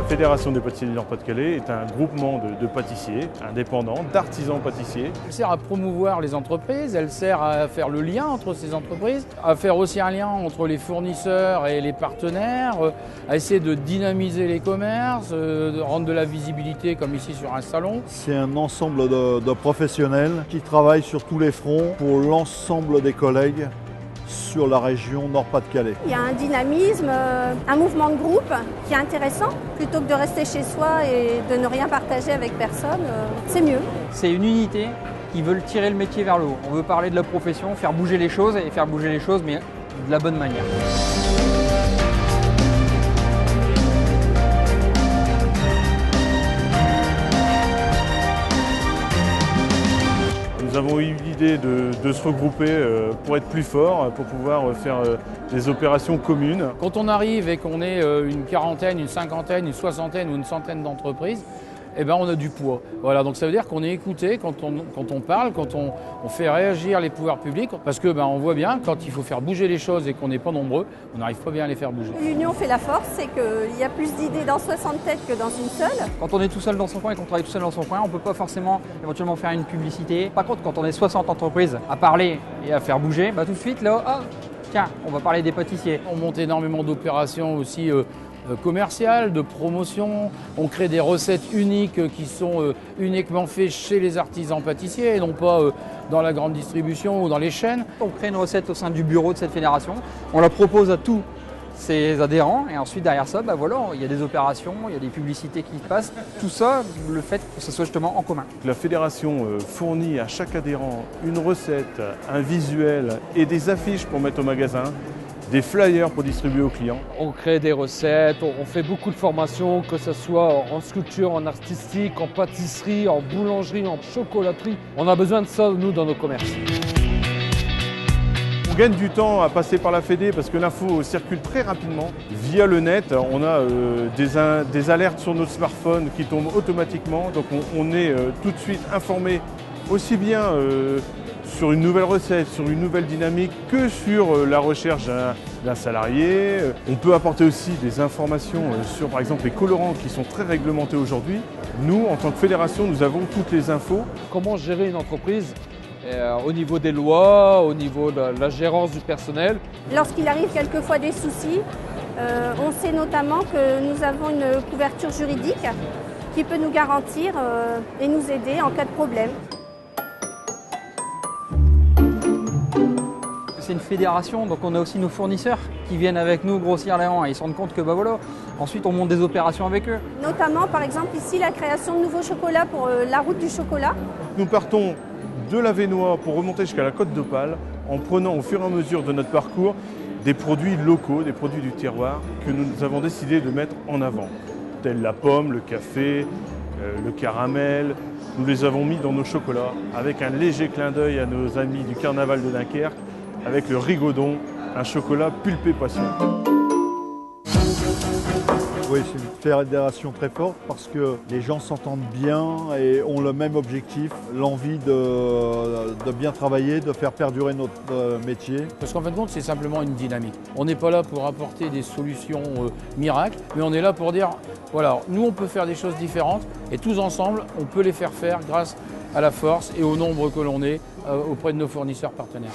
Fédération des pâtissiers du Nord-Pas-de-Calais est un groupement de pâtissiers indépendants, d'artisans pâtissiers. Elle sert à promouvoir les entreprises, elle sert à faire le lien entre ces entreprises, à faire aussi un lien entre les fournisseurs et les partenaires, à essayer de dynamiser les commerces, de rendre de la visibilité comme ici sur un salon. C'est un ensemble de professionnels qui travaillent sur tous les fronts pour l'ensemble des collègues sur la région Nord-Pas-de-Calais. Il y a un dynamisme, un mouvement de groupe qui est intéressant. Plutôt que de rester chez soi et de ne rien partager avec personne, c'est mieux. C'est une unité qui veut tirer le métier vers le haut. On veut parler de la profession, faire bouger les choses et faire bouger les choses, mais de la bonne manière. Nous avons eu l'idée de se regrouper pour être plus forts, pour pouvoir faire des opérations communes. Quand on arrive et qu'on est une quarantaine, une cinquantaine, une soixantaine ou une centaine d'entreprises, eh ben on a du poids. Voilà, donc ça veut dire qu'on est écouté quand on parle, quand on fait réagir les pouvoirs publics, parce que on voit bien quand il faut faire bouger les choses et qu'on n'est pas nombreux, on n'arrive pas bien à les faire bouger. L'union fait la force, c'est qu'il y a plus d'idées dans 60 têtes que dans une seule. Quand on est tout seul dans son coin et qu'on travaille tout seul dans son coin, on ne peut pas forcément éventuellement faire une publicité. Par contre, quand on est 60 entreprises à parler et à faire bouger, tout de suite là, tiens, on va parler des pâtissiers. On monte énormément d'opérations aussi commerciales, de promotion. On crée des recettes uniques qui sont uniquement faites chez les artisans pâtissiers et non pas dans la grande distribution ou dans les chaînes. On crée une recette au sein du bureau de cette fédération. On la propose à tous ses adhérents et ensuite derrière ça, il y a des opérations, il y a des publicités qui passent. Tout ça, le fait que ce soit justement en commun. La fédération fournit à chaque adhérent une recette, un visuel et des affiches pour mettre au magasin, des flyers pour distribuer aux clients. On crée des recettes, on fait beaucoup de formations, que ce soit en sculpture, en artistique, en pâtisserie, en boulangerie, en chocolaterie. On a besoin de ça, nous, dans nos commerces. On gagne du temps à passer par la Fédé parce que l'info circule très rapidement. Via le net, on a des alertes sur notre smartphone qui tombent automatiquement. Donc on est tout de suite informé aussi bien sur une nouvelle recette, sur une nouvelle dynamique que sur la recherche d'un salarié. On peut apporter aussi des informations sur par exemple les colorants qui sont très réglementés aujourd'hui. Nous, en tant que fédération, nous avons toutes les infos. Comment gérer une entreprise au niveau des lois, au niveau de la gérance du personnel. Lorsqu'il arrive quelquefois des soucis, on sait notamment que nous avons une couverture juridique qui peut nous garantir et nous aider en cas de problème. C'est une fédération, donc on a aussi nos fournisseurs qui viennent avec nous grossir les rangs et ils se rendent compte que ensuite on monte des opérations avec eux. Notamment par exemple ici la création de nouveaux chocolats pour la route du chocolat. Nous partons de la Vénois pour remonter jusqu'à la Côte d'Opale en prenant au fur et à mesure de notre parcours des produits locaux, des produits du terroir que nous avons décidé de mettre en avant, tels la pomme, le café, le caramel. Nous les avons mis dans nos chocolats avec un léger clin d'œil à nos amis du carnaval de Dunkerque, avec le rigodon, un chocolat pulpé passion. Oui, c'est une fédération très forte parce que les gens s'entendent bien et ont le même objectif, l'envie de bien travailler, de faire perdurer notre métier. Parce qu'en fin de compte, c'est simplement une dynamique. On n'est pas là pour apporter des solutions miracles, mais on est là pour dire, voilà, nous on peut faire des choses différentes et tous ensemble, on peut les faire grâce à la force et au nombre que l'on est auprès de nos fournisseurs partenaires.